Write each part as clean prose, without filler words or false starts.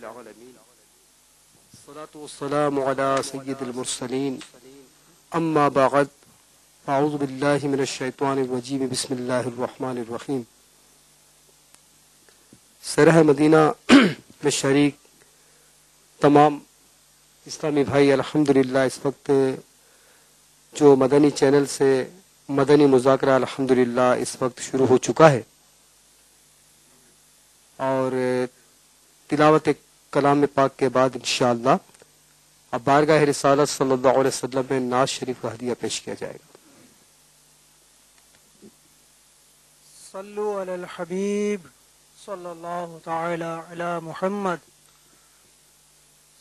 العالمين الصلاة والسلام على سيد المرسلين أما بعد أعوذ بالله من الشيطان الرجيم بسم الله الرحمن الرحيم سرح مدینہ میں شریک تمام اسلامی بھائی الحمدللہ اس وقت جو مدنی چینل سے مدنی مذاکرہ الحمدللہ اس وقت شروع ہو چکا ہے اور تلاوت کلام پاک کے بعد انشاءاللہ اب بارگاہ رسالت صلی اللہ علیہ وسلم میں نعت شریف کا ہدیہ پیش کیا جائے گا۔ صلو علی الحبیب صلی اللہ تعالی علی محمد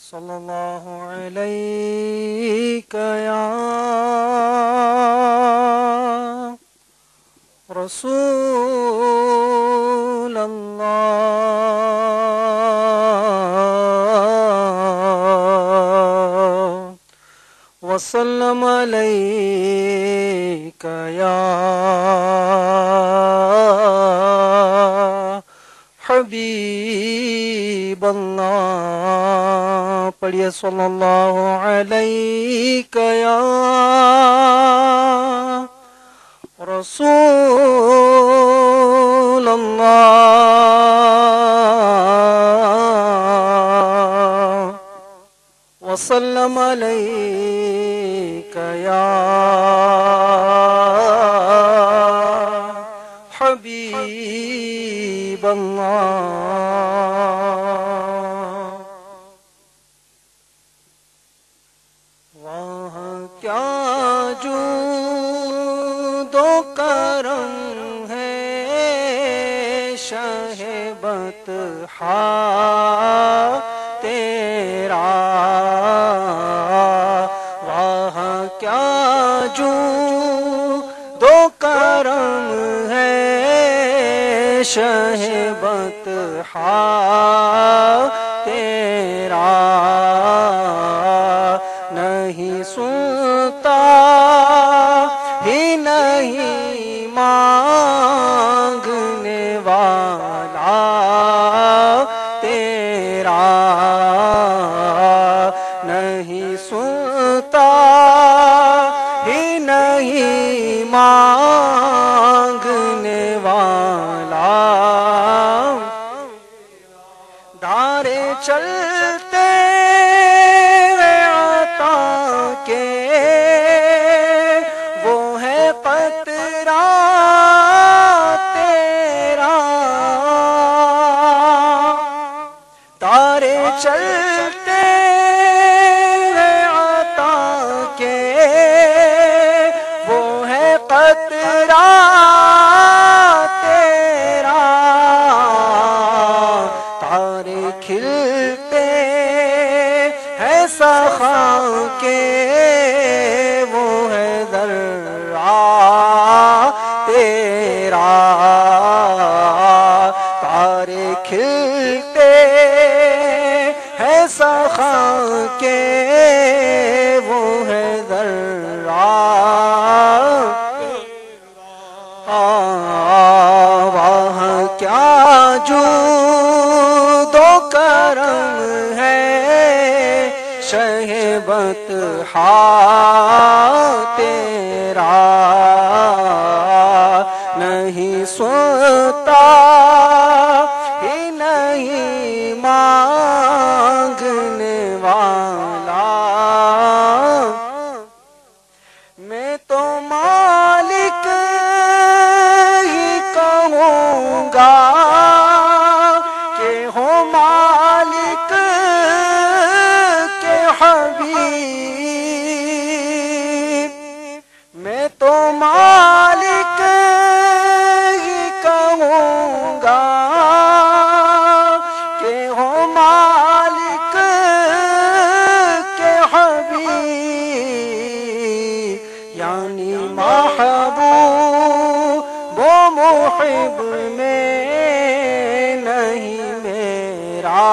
صلی اللہ علیک یا رسول اللہ وسلم علیک یا حبیب اللہ، پڑھیے صلی اللہ علیک یا رسول اللہ وسلم علیک یا حبیب اللہ۔ وہاں کیا جود و کرم ہے شہ بطحا تیرا، وہاں کیا جود و کرم ہے شہ بطحا تیرا، نہیں سنتا ہی نہیں مانگنے والا تیرا، نہیں سنتا ہی نہیں مانگنے والا، دھارے چلتے عطا کے وہ ہے قطرہ تیرا، دھارے چلتے عطا کے وہ ہے قطرہ تیرا، تارے کھلتے ہیں سخا کے وہ ہے ذرہ تیرا، تارے کھلتے ہیں سخا کے وہ ہے ذرہ، وہاں کیا جود و کرم ہے شہ بطحا تیرا، نہیں سنتا ہی نہیں مانگنے والا، میں تو مالک ہی کہوں گا کہ ہو مالک کے حبیب، میں تو مالک ہی کہوں گا کہ ہو مالک کے حبیب، یعنی محبوب و محب میں نہیں میرا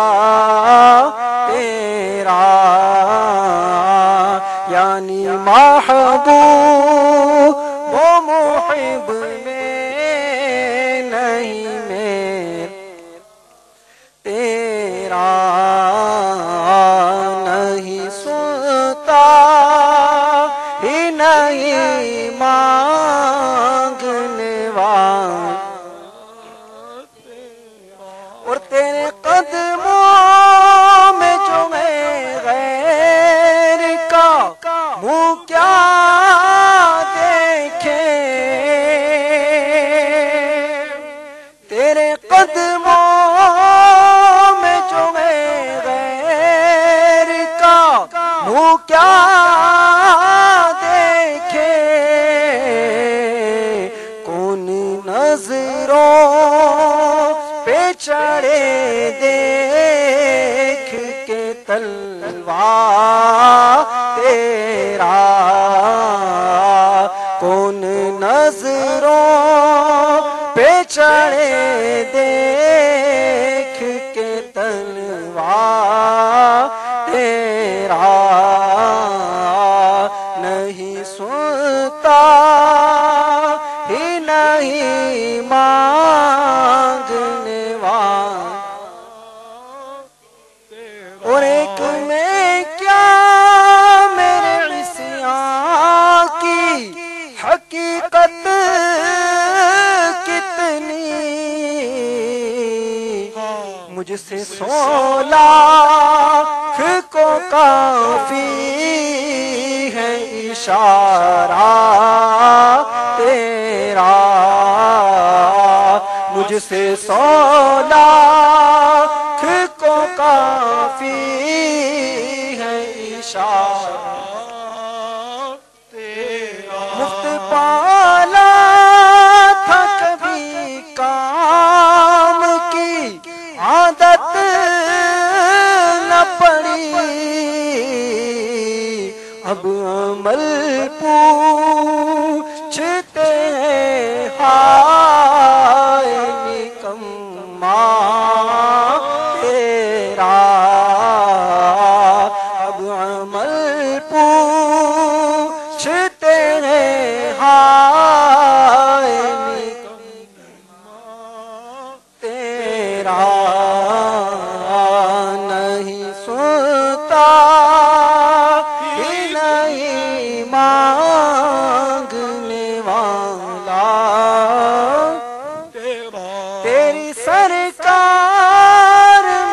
تیرا، یعنی محبوب و محب میں نہیں میرا تیرا، چڑھے دیکھ کے تلوا تیرا، کون نظروں پہ چڑھے دیکھ کے تلوا تیرا، نہیں سنتا ہی نہیں مانگنے والا، اور ایک میں کیا میرے عصیان کی حقیقت کتنی، مجھ سے 16 کو کافی ہے اشارہ تیرا، مجھ سے 16 کو کافی ہے اشارہ تیرا، مفت پالا تھا کبھی کام کی عادت نہ پڑی، اب عمل پوچھتے ہیں ہائے نکما تیرا، اب عمل پوچھتے ہیں ہائے نکما تیرا، نہیں سنتا مانگنے والا، تیری سرکار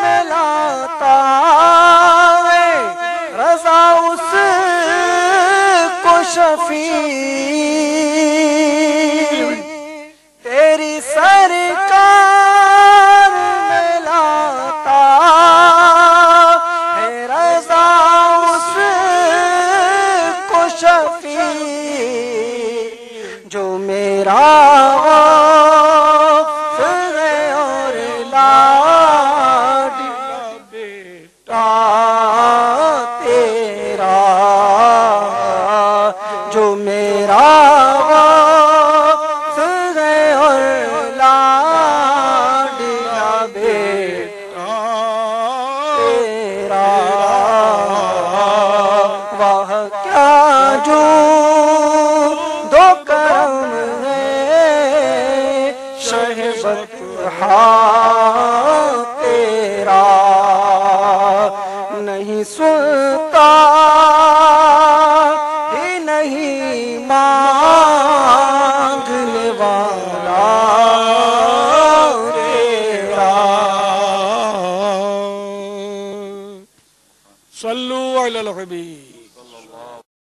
میں لاتا ہے رضا اس کو شفیع، تیری سرکار میں لاتا ہے رضا اس کو شفیع، جو میرا غافر ہے اور لاڈلا بیٹا تیرا، جو میرا غافر ہے اور لاڈلا بیٹا تیرا، واہ کیا جو دو کرم ہے شہ بطحا تیرا، نہیں سنتا ہی نہیں مانگنے والا تیرا، صلو علی الحبیب۔